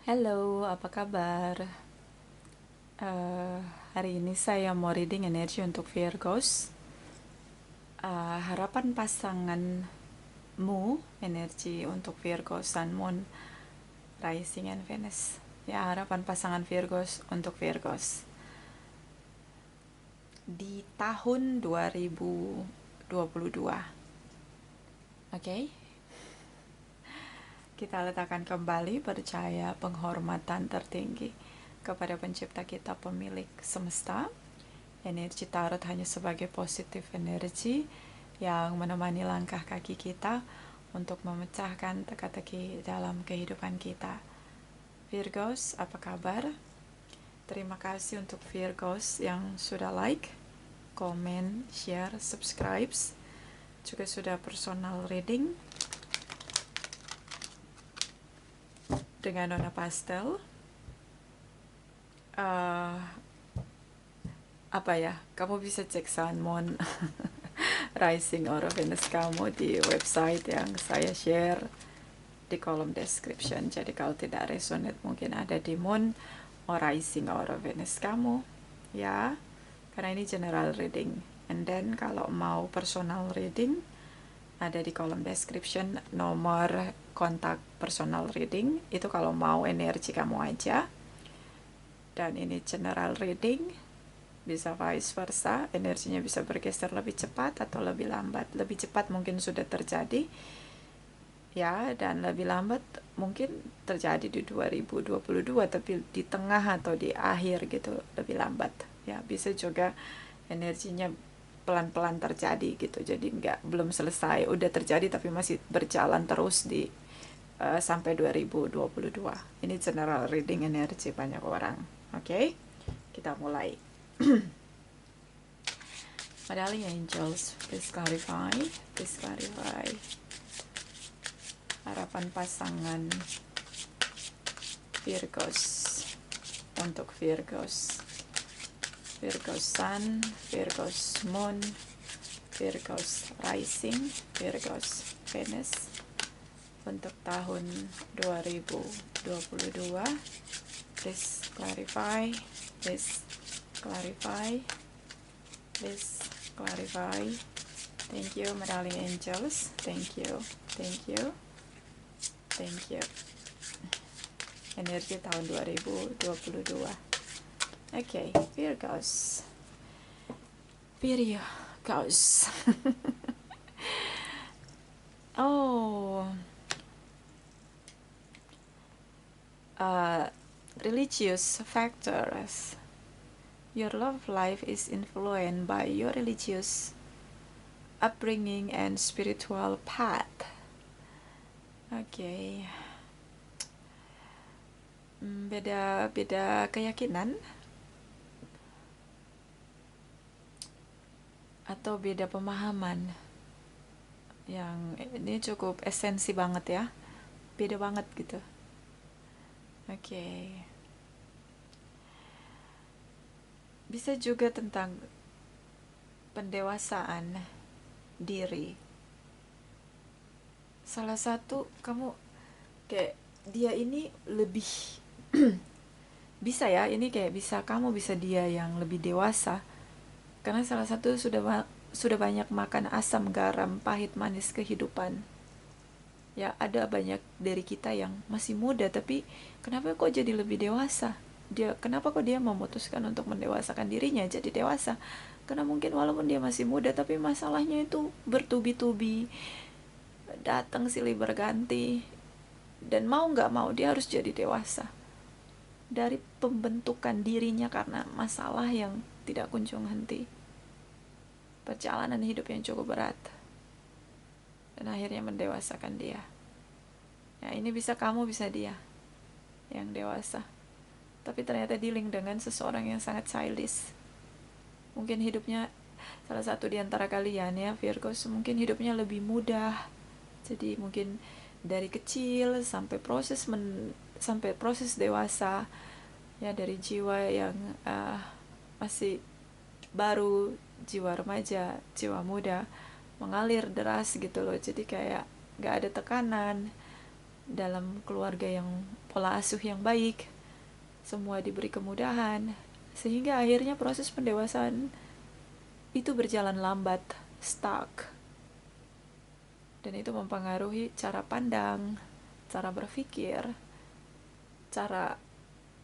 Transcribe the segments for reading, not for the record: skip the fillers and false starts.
Halo, apa kabar? Eh, Hari ini saya mau reading energi untuk Virgos. Harapan pasanganmu, energi untuk Virgo, Sun, Moon, Rising, and Venus. Ya, harapan pasangan Virgos untuk Virgos di tahun 2022. Oke, kita letakkan kembali percaya penghormatan tertinggi kepada pencipta kita, pemilik semesta. Energi tarot hanya sebagai positif energi yang menemani langkah kaki kita untuk memecahkan teka-teki dalam kehidupan kita. Virgos, apa kabar? Terima kasih untuk Virgos yang sudah like, komen, share, subscribe, juga sudah personal reading dengan Nona Pastel. Uh, Apa ya, kamu bisa cek Sun, Moon, Rising, Aura, Venus kamu di website yang saya share di kolom description. Jadi kalau tidak resonate mungkin ada di Moon or Rising or Venus kamu, ya, karena ini general reading. And then kalau mau personal reading ada di kolom description nomor kontak personal reading, itu kalau mau energi kamu aja. Dan ini general reading, bisa vice versa, energinya bisa bergeser lebih cepat atau lebih lambat. Lebih cepat mungkin sudah terjadi, ya, dan lebih lambat mungkin terjadi di 2022, tapi di tengah atau di akhir gitu lebih lambat. Ya, bisa juga energinya pelan-pelan terjadi gitu, jadi belum selesai, udah terjadi tapi masih berjalan terus di sampai 2022. Ini general reading energi banyak orang. Oke, kita mulai. Medallion Angels, please clarify, please clarify. Harapan pasangan Virgos untuk Virgos. Virgos Sun, Virgos Moon, Virgos Rising, Virgos Venus untuk tahun 2022. Please clarify, please clarify, please clarify. Thank you, Medallion Angels. Thank you, thank you, thank you. Energi tahun 2022. Okay, Virgos. Virgos. Oh, religious factors. Your love life is influenced by your religious upbringing and spiritual path. Okay. Beda keyakinan atau beda pemahaman, yang ini cukup esensi banget ya, beda banget gitu. Oke. Bisa juga tentang pendewasaan diri. Salah satu kamu kayak dia ini lebih bisa ya, ini kayak bisa kamu bisa dia yang lebih dewasa karena salah satu sudah banyak makan asam garam pahit manis kehidupan. Ya, ada banyak dari kita yang masih muda tapi kenapa kok jadi lebih dewasa? Kenapa kok dia memutuskan untuk mendewasakan dirinya jadi dewasa? Karena mungkin walaupun dia masih muda tapi masalahnya itu bertubi-tubi, datang silih berganti, dan mau nggak mau dia harus jadi dewasa dari pembentukan dirinya karena masalah yang tidak kunjung henti, perjalanan hidup yang cukup berat, dan akhirnya mendewasakan dia. Ya, ini bisa kamu, bisa dia yang dewasa, tapi ternyata dealing dengan seseorang yang sangat childish. Mungkin hidupnya, salah satu di antara kalian ya Virgos, mungkin hidupnya lebih mudah, jadi mungkin dari kecil sampai proses dewasa, ya, dari jiwa yang masih baru, jiwa remaja, jiwa muda, mengalir deras gitu loh. Jadi kayak gak ada tekanan, dalam keluarga yang pola asuh yang baik, semua diberi kemudahan, sehingga akhirnya proses pendewasaan itu berjalan lambat, stuck. Dan itu mempengaruhi cara pandang, cara berpikir, cara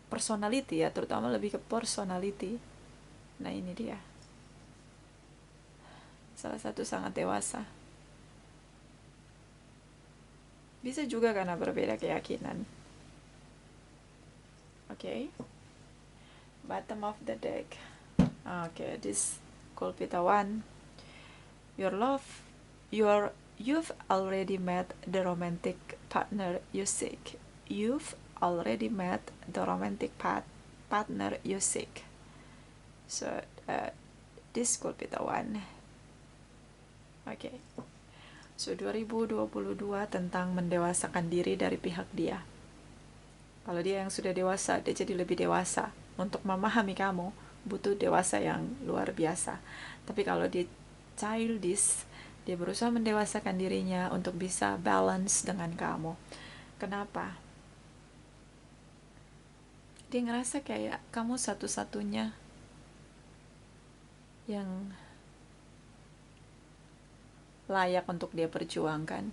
personality ya, terutama lebih ke personality. Nah ini dia, salah satu sangat dewasa. Bisa juga karena berbeda keyakinan. Okay, bottom of the deck. Okay, this could be the one. You've already met the romantic partner you seek. You've already met the romantic partner you seek. So this could be the one. Okay. So 2022 tentang mendewasakan diri dari pihak dia. Kalau dia yang sudah dewasa, dia jadi lebih dewasa. Untuk memahami kamu, butuh dewasa yang luar biasa. Tapi kalau dia childish, dia berusaha mendewasakan dirinya untuk bisa balance dengan kamu. Kenapa? Dia ngerasa kayak kamu satu-satunya yang layak untuk dia perjuangkan.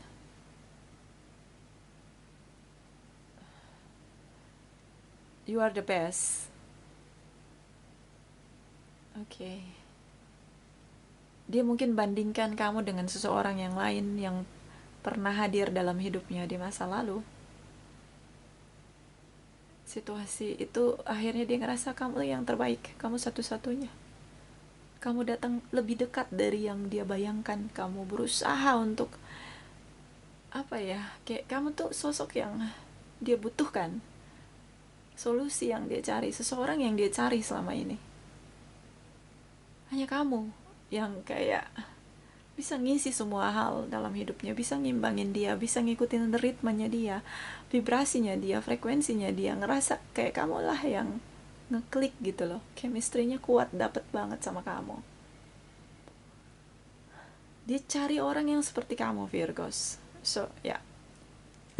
You are the best. Okay. Dia mungkin bandingkan kamu dengan seseorang yang lain yang pernah hadir dalam hidupnya di masa lalu. Situasi itu akhirnya dia ngerasa kamu yang terbaik, kamu satu-satunya. Kamu datang lebih dekat dari yang dia bayangkan. Kamu berusaha untuk kayak kamu tuh sosok yang dia butuhkan, solusi yang dia cari, seseorang yang dia cari selama ini. Hanya kamu yang kayak bisa ngisi semua hal dalam hidupnya, bisa ngimbangin dia, bisa ngikutin ritmenya dia, vibrasinya dia, frekuensinya dia. Ngerasa kayak kamu lah yang ngeklik gitu loh, chemistry-nya kuat, dapet banget sama kamu. Dia cari orang yang seperti kamu, Virgos. So ya,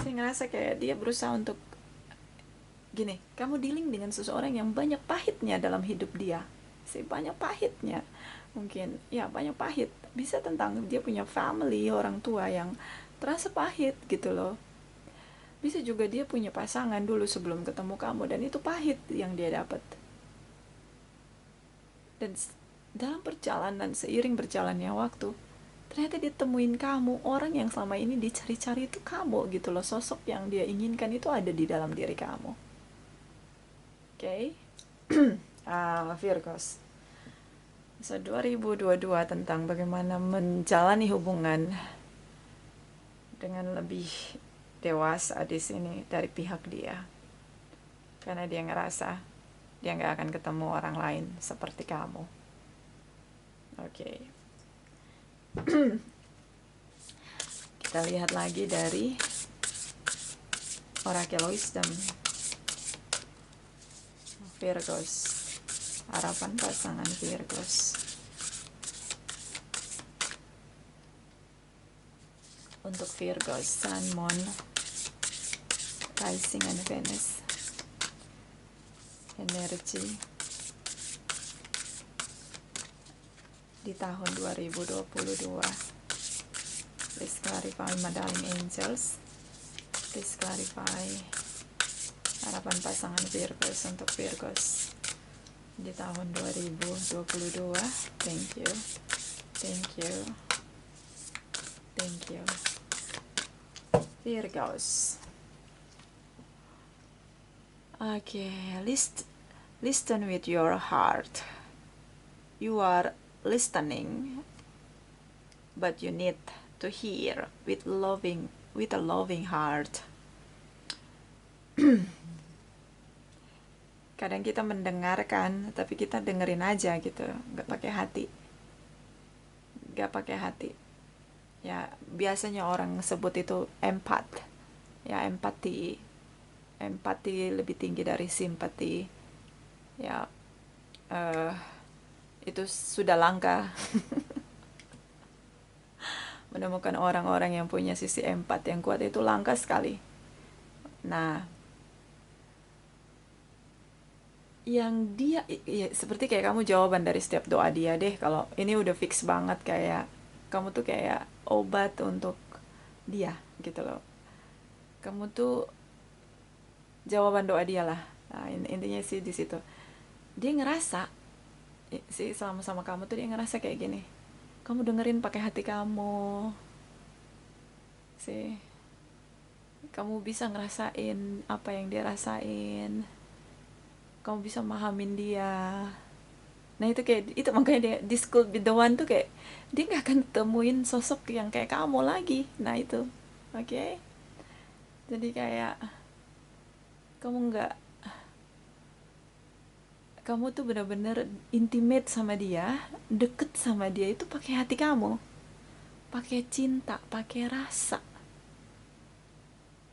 saya ngerasa kayak dia berusaha untuk gini, kamu dealing dengan seseorang yang banyak pahitnya dalam hidup dia. Banyak pahitnya, mungkin ya banyak pahit, bisa tentang dia punya family, orang tua yang terasa pahit gitu loh. Bisa juga dia punya pasangan dulu sebelum ketemu kamu, dan itu pahit yang dia dapat. Dan dalam perjalanan, seiring berjalannya waktu, ternyata dia temuin kamu, orang yang selama ini dicari-cari itu kamu gitu loh. Sosok yang dia inginkan itu ada di dalam diri kamu. Okay. Virgos. So 2022 tentang bagaimana menjalani hubungan dengan lebih dewasa di sini dari pihak dia. Karena dia ngerasa dia nggak akan ketemu orang lain seperti kamu. Okay. Kita lihat lagi dari Oracle Wisdom. Virgos, harapan pasangan Virgos. Untuk Virgos, Sun, Moon, Rising, and Venus. Energi di tahun 2022. Please clarify, my darling angels. Please clarify harapan pasangan Virgos untuk Virgos di tahun 2022. Thank you. Thank you. Thank you. Virgos. Okay, listen with your heart. You are listening, but you need to hear with a loving heart. Kadang kita mendengarkan, tapi kita dengerin aja gitu, nggak pakai hati. Ya, biasanya orang sebut itu empath. Ya, empati lebih tinggi dari simpati. Ya, itu sudah langka. Menemukan orang-orang yang punya sisi empat yang kuat itu langka sekali. Nah, yang dia ya, seperti kayak kamu jawaban dari setiap doa dia deh, kalau ini udah fix banget, kayak kamu tuh kayak obat untuk dia gitu loh. Kamu tuh jawaban doa dia lah. Nah, intinya sih di situ. Dia ngerasa sih selama sama kamu tuh dia ngerasa kayak gini. Kamu dengerin pakai hati kamu. Sih, kamu bisa ngerasain apa yang dia rasain. Kamu bisa mahamin dia. Nah itu kayak itu makanya dia di school with the one tuh kayak dia nggak akan temuin sosok yang kayak kamu lagi. Nah itu, oke. Okay? Jadi kayak kamu nggak, kamu tuh bener-bener intimate sama dia, deket sama dia itu pakai hati kamu, pakai cinta, pakai rasa.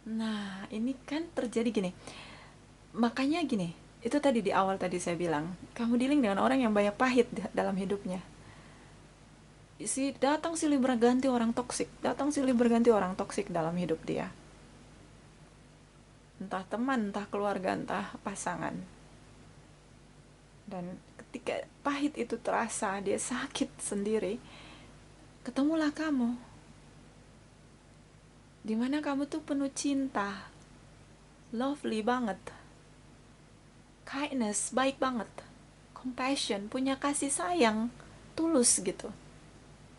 Nah ini kan terjadi gini, makanya gini, itu tadi di awal tadi saya bilang kamu dealing dengan orang yang banyak pahit dalam hidupnya. Datang silih berganti orang toksik, datang silih berganti orang toksik dalam hidup dia, entah teman, entah keluarga, entah pasangan. Dan ketika pahit itu terasa, dia sakit sendiri, ketemulah kamu, dimana kamu tuh penuh cinta, lovely banget, kindness, baik banget, compassion, punya kasih sayang tulus gitu.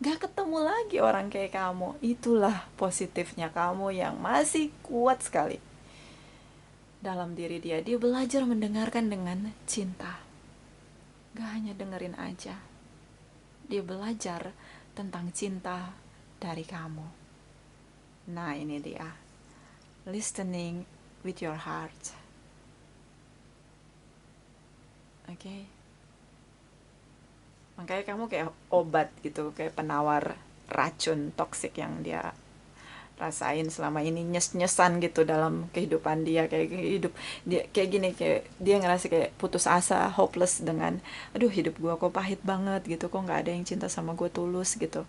Gak ketemu lagi orang kayak kamu. Itulah positifnya kamu yang masih kuat sekali dalam diri dia. Dia belajar mendengarkan dengan cinta, gak hanya dengerin aja. Dia belajar tentang cinta dari kamu. Nah ini dia, listening with your heart. Oke, okay? Makanya kamu kayak obat gitu, kayak penawar racun toksik yang dia rasain selama ini, nyes-nyesan gitu dalam kehidupan dia, kayak hidup dia kayak gini, kayak dia ngerasa kayak putus asa, hopeless dengan aduh hidup gue kok pahit banget gitu, kok nggak ada yang cinta sama gue tulus gitu,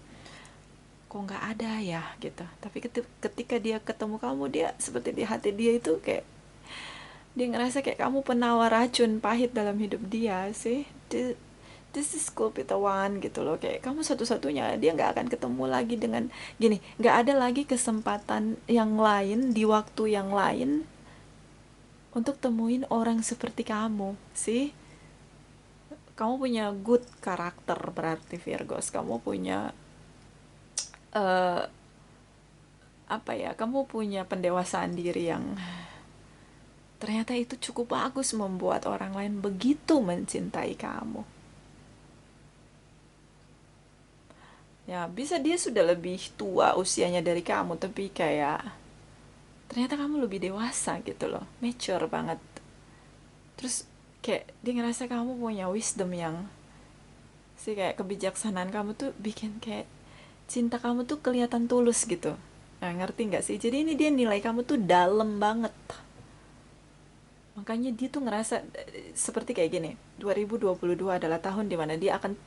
kok nggak ada ya gitu. Tapi ketika dia ketemu kamu, dia seperti di hati dia itu kayak dia ngerasa kayak kamu penawar racun pahit dalam hidup dia sih. This is cool Peter One gitu loh, kayak kamu satu-satunya, dia nggak akan ketemu lagi dengan gini, nggak ada lagi kesempatan yang lain di waktu yang lain untuk temuin orang seperti kamu sih. Kamu punya good karakter, berarti Virgos kamu punya uh, apa ya, kamu punya pendewasaan diri yang ternyata itu cukup bagus membuat orang lain begitu mencintai kamu. Ya bisa dia sudah lebih tua usianya dari kamu, tapi kayak ternyata kamu lebih dewasa gitu loh, mature banget. Terus kayak dia ngerasa kamu punya wisdom yang sih, kayak kebijaksanaan kamu tuh bikin kayak cinta kamu tuh kelihatan tulus gitu. Nah, ngerti nggak sih? Jadi ini dia nilai kamu tuh dalam banget. Makanya dia tuh ngerasa seperti kayak gini. 2022 adalah tahun dimana dia akan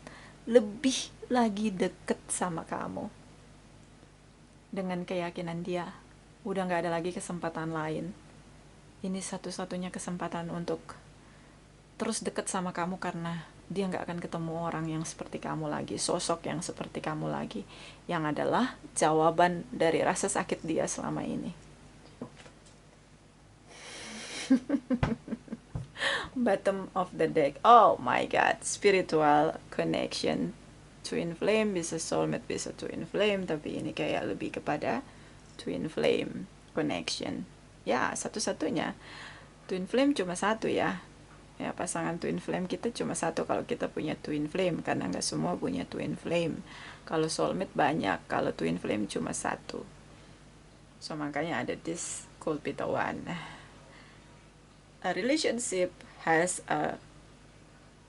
lebih lagi deket sama kamu. Dengan keyakinan dia, udah gak ada lagi kesempatan lain. Ini satu-satunya kesempatan untuk terus deket sama kamu, karena dia gak akan ketemu orang yang seperti kamu lagi, sosok yang seperti kamu lagi, yang adalah jawaban dari rasa sakit dia selama ini. Bottom of the deck. Oh my god, spiritual connection. Twin flame, bisa soulmate, bisa twin flame, tapi ini kayak lebih kepada twin flame connection. Ya, satu-satunya. Twin flame cuma satu ya. Ya, pasangan twin flame kita cuma satu kalau kita punya twin flame, karena nggak semua punya twin flame. Kalau soulmate banyak, kalau twin flame cuma satu. So makanya ada this Kulpita one. A relationship has a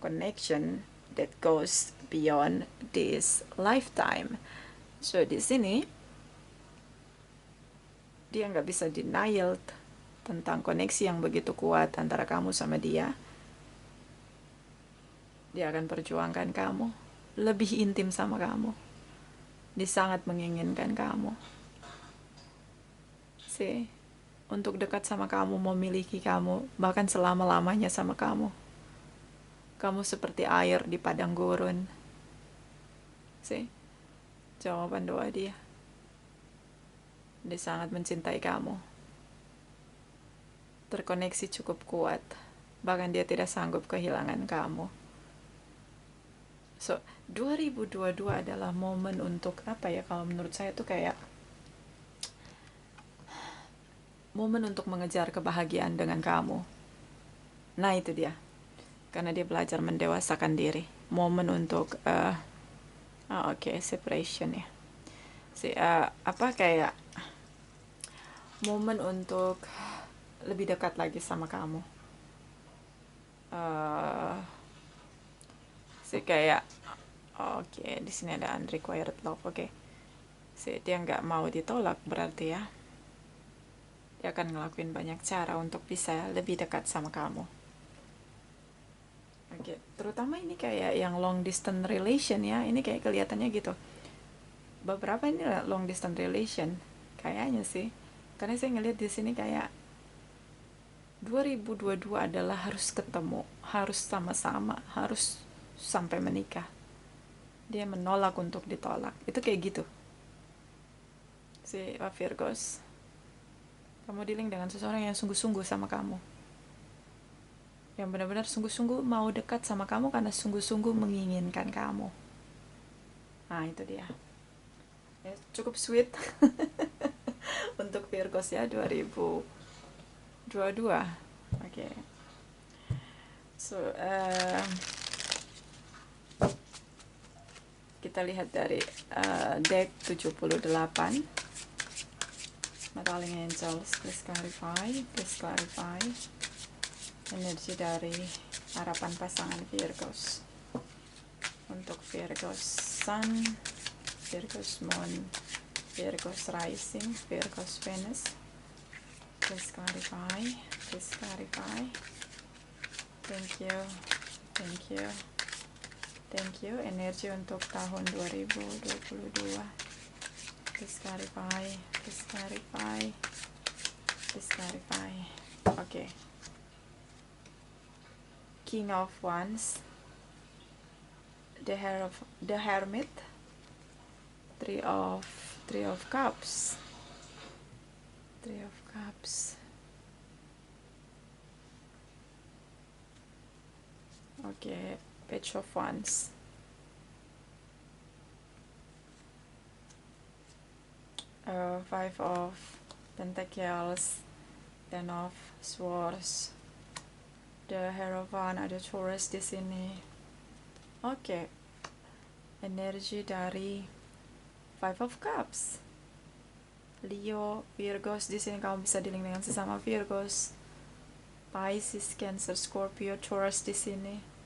connection that goes beyond this lifetime. So di sini dia nggak bisa denial tentang koneksi yang begitu kuat antara kamu sama dia. Dia akan perjuangkan kamu, lebih intim sama kamu. Dia sangat menginginkan kamu. See? untuk dekat sama kamu, memiliki kamu, bahkan selama-lamanya sama kamu. Kamu seperti air di padang gurun. See? Jawaban doa dia. Dia sangat mencintai kamu. Terkoneksi cukup kuat. Bahkan dia tidak sanggup kehilangan kamu. So, 2022 adalah momen untuk apa ya, kalau menurut saya tuh kayak momen untuk mengejar kebahagiaan dengan kamu. Nah, itu dia. Karena dia belajar mendewasakan diri. Momen untuk separation ya. Apa kayak momen untuk lebih dekat lagi sama kamu. Kayak di sini ada unrequited love. Dia nggak mau ditolak berarti ya. Dia akan ngelakuin banyak cara untuk bisa lebih dekat sama kamu. Terutama ini kayak yang long distance relation ya. Ini kayak kelihatannya gitu. Beberapa ini long distance relation kayaknya sih. Karena saya ngeliat di sini kayak 2022 adalah harus ketemu, harus sama-sama, harus sampai menikah. Dia menolak untuk ditolak. Itu kayak gitu. Virgos, kamu dealing dengan seseorang yang sungguh-sungguh sama kamu. Yang benar-benar sungguh-sungguh mau dekat sama kamu karena sungguh-sungguh menginginkan kamu. Nah, itu dia. Ya, cukup sweet untuk Virgos ya 2022. Kita lihat dari deck 78. Darling Angels, please clarify energi dari harapan pasangan Virgos untuk Virgos Sun, Virgos Moon, Virgos Rising, Virgos Venus. Please clarify. Thank you. Energi untuk tahun 2022. Please clarify. King of Wands, the Hermit, Three of Cups, Page of Wands, Five of Pentacles, Ten of Swords, the Hierophant, ada Taurus di sini. Energi dari Five of Cups, Leo, Virgos. Di sini kamu bisa dealing dengan sesama Virgos, Pisces, Cancer, Scorpio, Taurus di sini.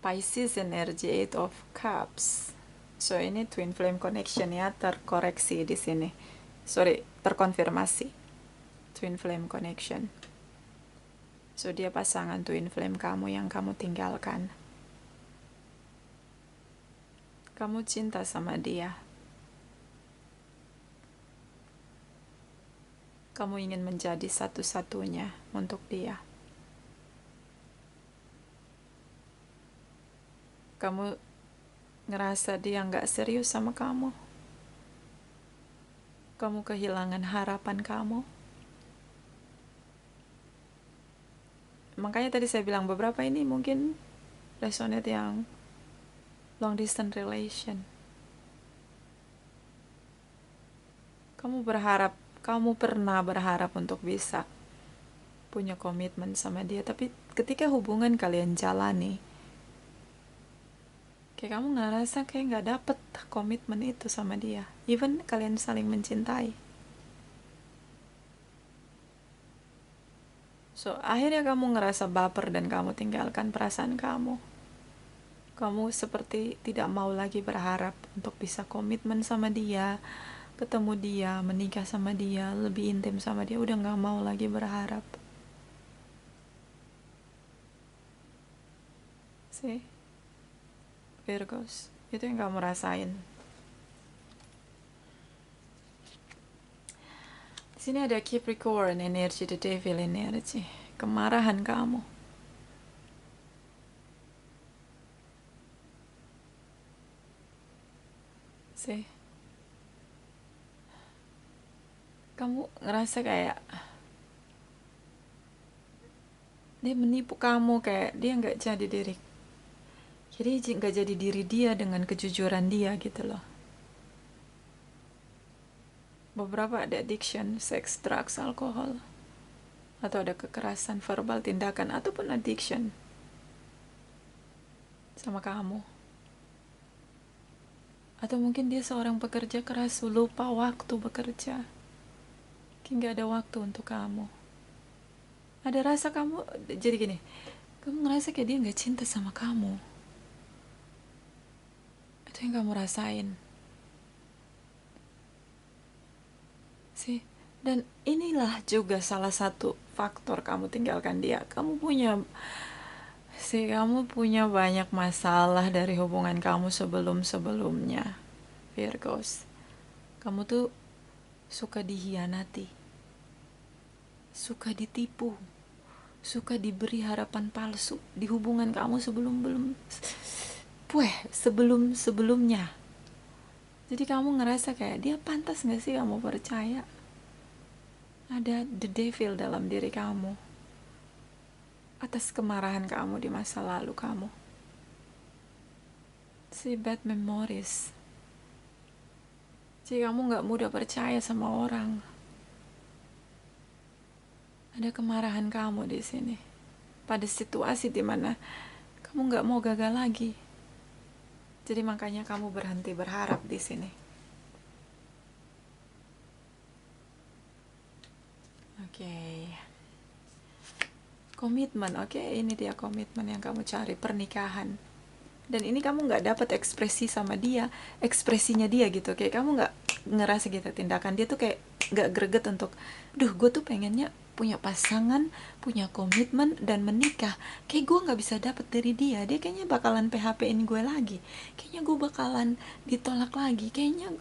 Pisces energy, Eight of Cups. So ini twin flame connection ya, terkoreksi di sini. Terkonfirmasi. Twin flame connection. So dia pasangan twin flame kamu yang kamu tinggalkan. Kamu cinta sama dia. Kamu ingin menjadi satu-satunya untuk dia. Kamu ngerasa dia nggak serius sama kamu. Kamu kehilangan harapan kamu. Makanya tadi saya bilang beberapa ini mungkin resonate yang long distance relation. Kamu pernah berharap untuk bisa punya komitmen sama dia, tapi ketika hubungan kalian jalani, kayak kamu ngerasa kayak gak dapet komitmen itu sama dia, even kalian saling mencintai. So akhirnya kamu ngerasa baper dan kamu tinggalkan perasaan kamu. Kamu seperti tidak mau lagi berharap untuk bisa komitmen sama dia, ketemu dia, menikah sama dia, lebih intim sama dia. Udah gak mau lagi berharap. See? Virgos, Itu yang kamu rasain. Di sini ada Capricorn energy, the devil energy, kemarahan kamu. See, kamu ngerasa kayak dia menipu kamu, kayak dia nggak jadi diri, jadi nggak jadi diri dia dengan kejujuran dia gitu loh. Beberapa ada addiction, seks, drugs, alkohol, atau ada kekerasan verbal, tindakan, ataupun addiction sama kamu. Atau mungkin dia seorang pekerja keras, lupa waktu bekerja, mungkin gak ada waktu untuk kamu. Ada rasa kamu, jadi gini, kamu ngerasa kayak dia gak cinta sama kamu. Itu yang kamu rasain. Sih. Dan inilah juga salah satu faktor kamu tinggalkan dia. Kamu punya banyak masalah dari hubungan kamu sebelum-sebelumnya, Virgos. Kamu tuh suka dihianati, suka ditipu, suka diberi harapan palsu di hubungan kamu sebelumnya. Jadi kamu ngerasa kayak dia pantas gak sih kamu percaya? Ada the devil dalam diri kamu atas kemarahan kamu di masa lalu kamu. Si bad memories. Jadi kamu gak mudah percaya sama orang. Ada kemarahan kamu di sini pada situasi dimana kamu gak mau gagal lagi. Jadi makanya kamu berhenti berharap di sini. Oke. Komitmen, oke, ini dia komitmen yang kamu cari, pernikahan. Dan ini kamu nggak dapat ekspresi sama dia, ekspresinya dia gitu, kayak kamu nggak ngerasa gitu, tindakan dia tuh kayak nggak greget untuk, gue tuh pengennya punya pasangan, punya komitmen dan menikah. Kayak gue nggak bisa dapat dari dia, dia kayaknya bakalan PHP-in gue lagi, kayaknya gue bakalan ditolak lagi, kayaknya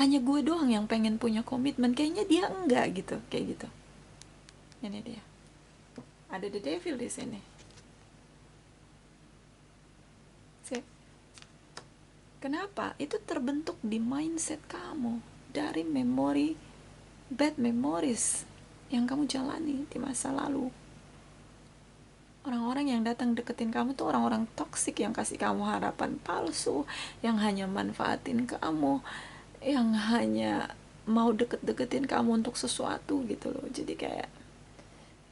hanya gue doang yang pengen punya komitmen, kayaknya dia enggak gitu, kayak gitu. Ini dia. Ada the devil di sini. Kenapa? Itu terbentuk di mindset kamu dari memori, bad memories yang kamu jalani di masa lalu. Orang-orang yang datang deketin kamu tuh orang-orang toksik yang kasih kamu harapan palsu, yang hanya manfaatin kamu, yang hanya mau deket-deketin kamu untuk sesuatu gitu loh. Jadi kayak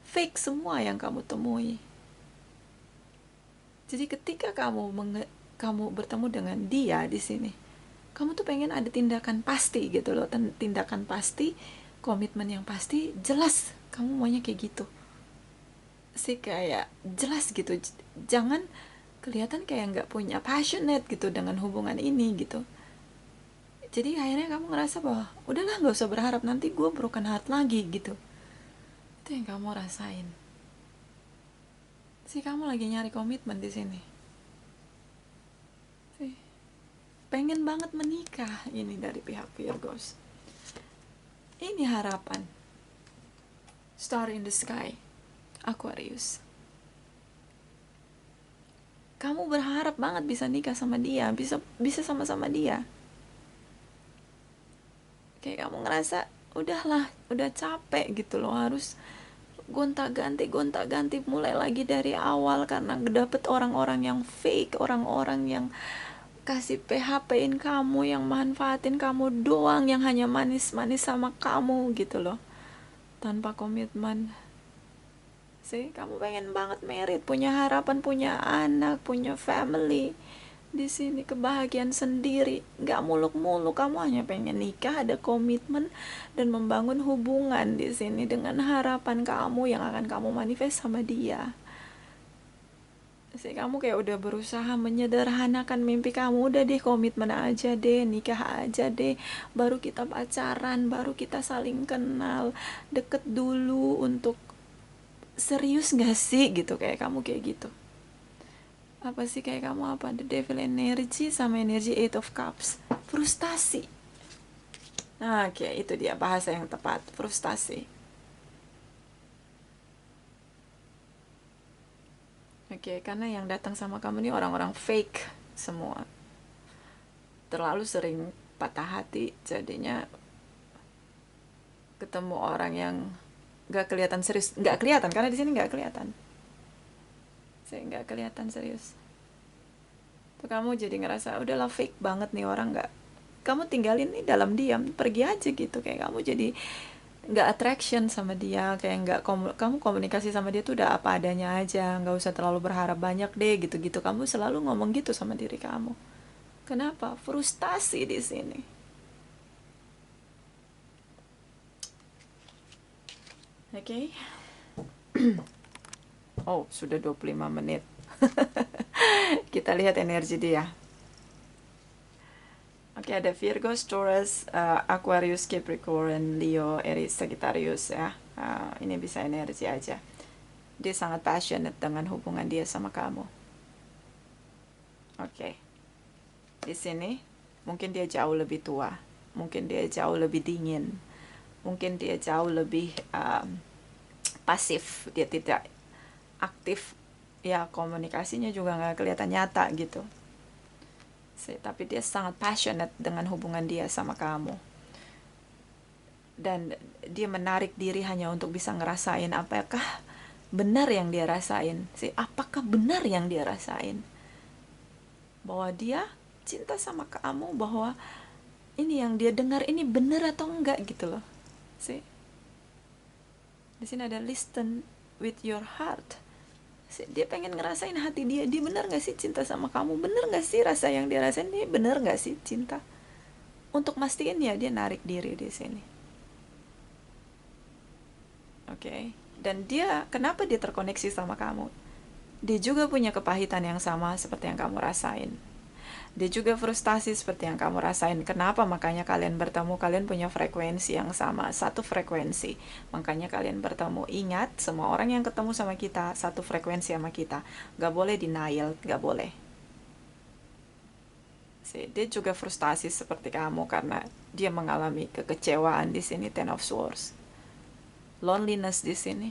fake semua yang kamu temui. Jadi ketika kamu bertemu dengan dia di sini, kamu tuh pengen ada tindakan pasti gitu loh, tindakan pasti, komitmen yang pasti, jelas kamu maunya kayak gitu sih, kayak jelas gitu, jangan kelihatan kayak nggak punya passionate gitu dengan hubungan ini gitu. Jadi akhirnya kamu ngerasa bahwa udahlah, nggak usah berharap nanti gue broken heart lagi gitu. Itu yang kamu rasain sih. Kamu lagi nyari komitmen di sini sih, pengen banget menikah ini dari pihak Virgos. Ini harapan, star in the sky, Aquarius. Kamu berharap banget bisa nikah sama dia, bisa sama-sama dia. Kayak kamu ngerasa udahlah, udah capek gitu loh, harus gonta-ganti mulai lagi dari awal karena dapet orang-orang yang fake, orang-orang yang kasih PHP-in kamu, yang manfaatin kamu doang, yang hanya manis-manis sama kamu gitu loh, tanpa komitmen. Sih, kamu pengen banget married, punya harapan, punya anak, punya family. Di sini kebahagiaan sendiri, gak muluk-muluk, kamu hanya pengen nikah, ada komitmen dan membangun hubungan di sini dengan harapan kamu yang akan kamu manifest sama dia. Sih, kamu kayak udah berusaha menyederhanakan mimpi kamu, udah deh komitmen aja deh, nikah aja deh, baru kita pacaran, baru kita saling kenal, deket dulu untuk serius gak sih gitu, kayak kamu kayak gitu. Apa sih kayak kamu apa? The Devil Energy sama energi Eight of Cups. Frustasi. Nah, oke, itu dia bahasa yang tepat. Frustasi. Oke, karena yang datang sama kamu ini orang-orang fake semua. Terlalu sering patah hati, jadinya ketemu orang yang gak kelihatan serius. Gak kelihatan, karena di sini gak kelihatan. Saya gak kelihatan serius. Tuh kamu jadi ngerasa udahlah fake banget nih orang, nggak, kamu tinggalin nih dalam diam, pergi aja gitu, kayak kamu jadi nggak attraction sama dia, kayak nggak kamu komunikasi sama dia tuh udah apa adanya aja, nggak usah terlalu berharap banyak deh gitu-gitu, kamu selalu ngomong gitu sama diri kamu. Kenapa? Frustasi di sini. Oke. Okay. Oh, sudah 25 menit. Kita lihat energi dia. Oke, ada Virgo, Taurus, Aquarius, Capricorn, Leo, Aries, Sagittarius ya. Ini bisa energi aja. Dia sangat passionate dengan hubungan dia sama kamu. Oke. Di sini mungkin dia jauh lebih tua, mungkin dia jauh lebih dingin, mungkin dia jauh lebih pasif, dia tidak aktif. Ya, komunikasinya juga nggak kelihatan nyata gitu. Tapi dia sangat passionate dengan hubungan dia sama kamu. Dan dia menarik diri hanya untuk bisa ngerasain apakah benar yang dia rasain. Apakah benar yang dia rasain? Bahwa dia cinta sama kamu, bahwa ini yang dia dengar ini benar atau enggak gitu loh. Di sini ada listen with your heart. Dia pengen ngerasain hati dia bener gak sih cinta sama kamu, bener gak sih rasa yang dia rasain ini, bener gak sih cinta. Untuk mastiin ya dia narik diri di sini. Oke. Dan dia, kenapa dia terkoneksi sama kamu, dia juga punya kepahitan yang sama seperti yang kamu rasain. Dia juga frustasi seperti yang kamu rasain. Kenapa? Makanya kalian bertemu, kalian punya frekuensi yang sama, satu frekuensi. Makanya kalian bertemu. Ingat, semua orang yang ketemu sama kita satu frekuensi sama kita. Gak boleh denial, gak boleh. Dia juga frustasi seperti kamu karena dia mengalami kekecewaan di sini, Ten of Swords. Loneliness di sini.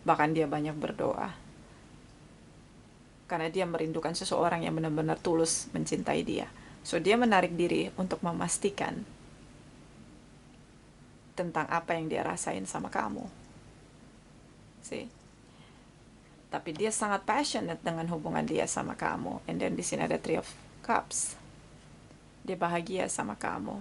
Bahkan dia banyak berdoa. Karena dia merindukan seseorang yang benar-benar tulus mencintai dia. So, dia menarik diri untuk memastikan tentang apa yang dia rasain sama kamu. Tapi dia sangat passionate dengan hubungan dia sama kamu. And then di sini ada Three of Cups. Dia bahagia sama kamu.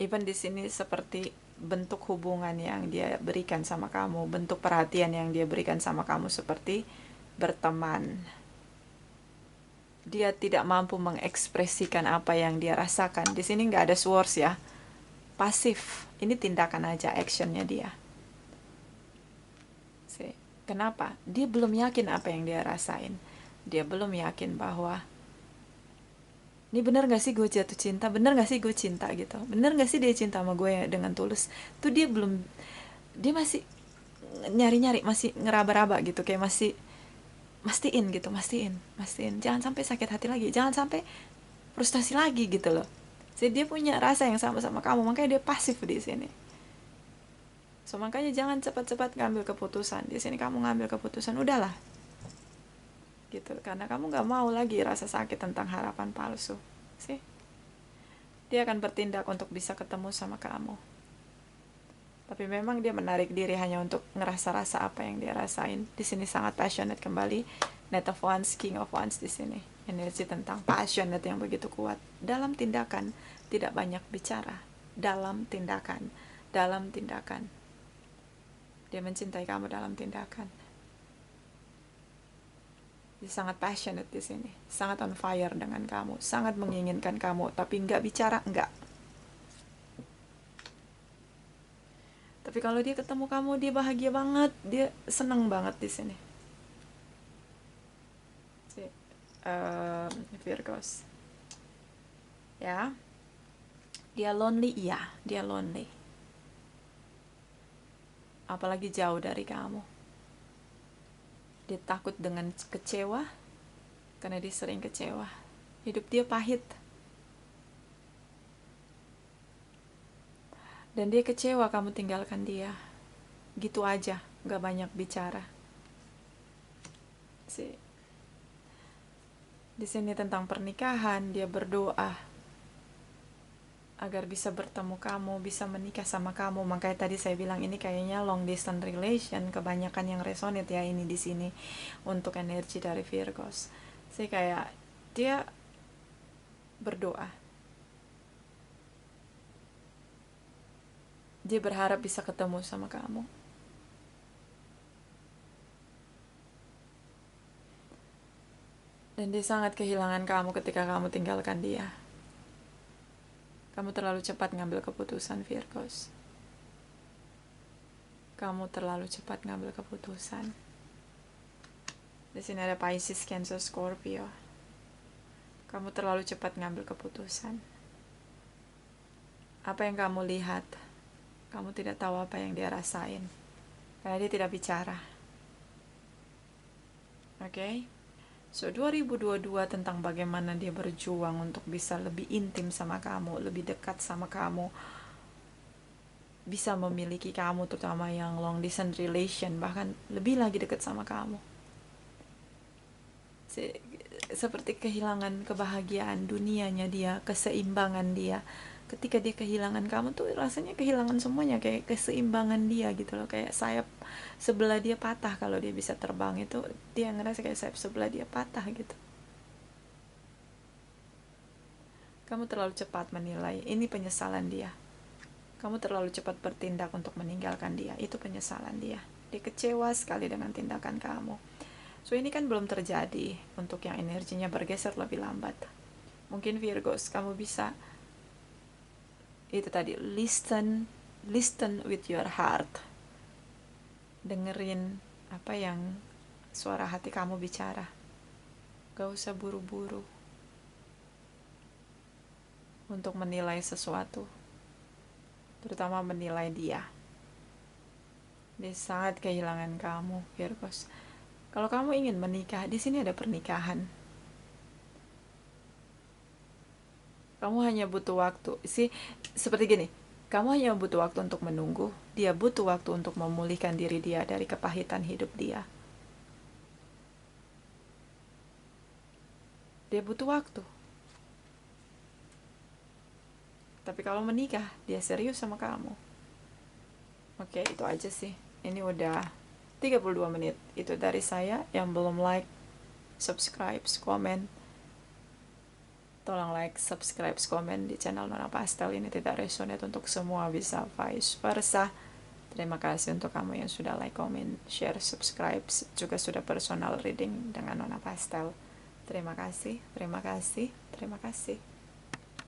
Even di sini seperti bentuk hubungan yang dia berikan sama kamu, bentuk perhatian yang dia berikan sama kamu seperti berteman. Dia tidak mampu mengekspresikan apa yang dia rasakan. Di sini nggak ada swords ya, pasif. Ini tindakan aja, actionnya dia. Kenapa? Dia belum yakin apa yang dia rasain. Dia belum yakin bahwa ini bener gak sih gue jatuh cinta, bener gak sih gue cinta gitu, bener gak sih dia cinta sama gue dengan tulus. Tuh dia belum, dia masih nyari-nyari, masih ngeraba-raba gitu, kayak masih mastiin gitu, mastiin, jangan sampai sakit hati lagi, jangan sampai frustasi lagi gitu loh. Jadi dia punya rasa yang sama-sama kamu, makanya dia pasif di sini. So makanya jangan cepat-cepat ngambil keputusan. Di sini kamu ngambil keputusan, udahlah gitu, karena kamu nggak mau lagi rasa sakit tentang harapan palsu. Dia akan bertindak untuk bisa ketemu sama kamu, tapi memang dia menarik diri hanya untuk ngerasa-rasa apa yang dia rasain. Di sini sangat passionate kembali. Knight of Wands, King of Wands di sini. Energi tentang passionate yang begitu kuat. Dalam tindakan, tidak banyak bicara. Dalam tindakan. Dia mencintai kamu dalam tindakan. Dia sangat passionate di sini, sangat on fire dengan kamu, sangat menginginkan kamu, tapi nggak bicara, nggak. Tapi kalau dia ketemu kamu, dia bahagia banget, dia seneng banget di sini. Virgos, ya, dia lonely, iya, dia lonely. Apalagi jauh dari kamu. Dia takut dengan kecewa, karena dia sering kecewa. Hidup dia pahit. Dan dia kecewa kamu tinggalkan dia. Gitu aja, gak banyak bicara. Di sini tentang pernikahan, dia berdoa agar bisa bertemu kamu, bisa menikah sama kamu. Makanya tadi saya bilang ini kayaknya long distance relation, kebanyakan yang resonate ya ini di sini untuk energi dari Virgos. Saya kayak dia berdoa. Dia berharap bisa ketemu sama kamu. Dan dia sangat kehilangan kamu ketika kamu tinggalkan dia. Kamu terlalu cepat ngambil keputusan, Virgos. Kamu terlalu cepat ngambil keputusan. Di sini ada Pisces, Cancer, Scorpio. Kamu terlalu cepat ngambil keputusan. Apa yang kamu lihat, kamu tidak tahu apa yang dia rasain. Karena dia tidak bicara. Oke? So, 2022 tentang bagaimana dia berjuang untuk bisa lebih intim sama kamu, lebih dekat sama kamu, bisa memiliki kamu, terutama yang long distance relation, bahkan lebih lagi dekat sama kamu. Seperti kehilangan kebahagiaan dunianya dia, keseimbangan dia. Ketika dia kehilangan kamu tuh rasanya kehilangan semuanya, kayak keseimbangan dia gitu loh, kayak sayap sebelah dia patah. Kalau dia bisa terbang itu dia ngerasa kayak sayap sebelah dia patah gitu. Kamu terlalu cepat menilai, ini penyesalan dia. Kamu terlalu cepat bertindak untuk meninggalkan dia, itu penyesalan dia. Dia kecewa sekali dengan tindakan kamu. So ini kan belum terjadi untuk yang energinya bergeser lebih lambat. Mungkin Virgos, kamu bisa itu tadi, listen with your heart. Dengerin apa yang suara hati kamu bicara. Gak usah buru-buru untuk menilai sesuatu, terutama menilai dia. Dia sangat kehilangan kamu, Virgos. Kalau kamu ingin menikah, di sini ada pernikahan. Kamu hanya butuh waktu. Seperti gini, kamu hanya butuh waktu untuk menunggu. Dia butuh waktu untuk memulihkan diri dia dari kepahitan hidup dia. Dia butuh waktu. Tapi kalau menikah, dia serius sama kamu. Oke, itu aja sih. Ini udah 32 menit. Itu dari saya. Yang belum like, subscribe, komen. Tolong like, subscribe, komen di channel Nona Pastel. Ini tidak resonate untuk semua, bisa vice versa. Terima kasih untuk kamu yang sudah like, comment, share, subscribe, juga sudah personal reading dengan Nona Pastel. Terima kasih, terima kasih, terima kasih.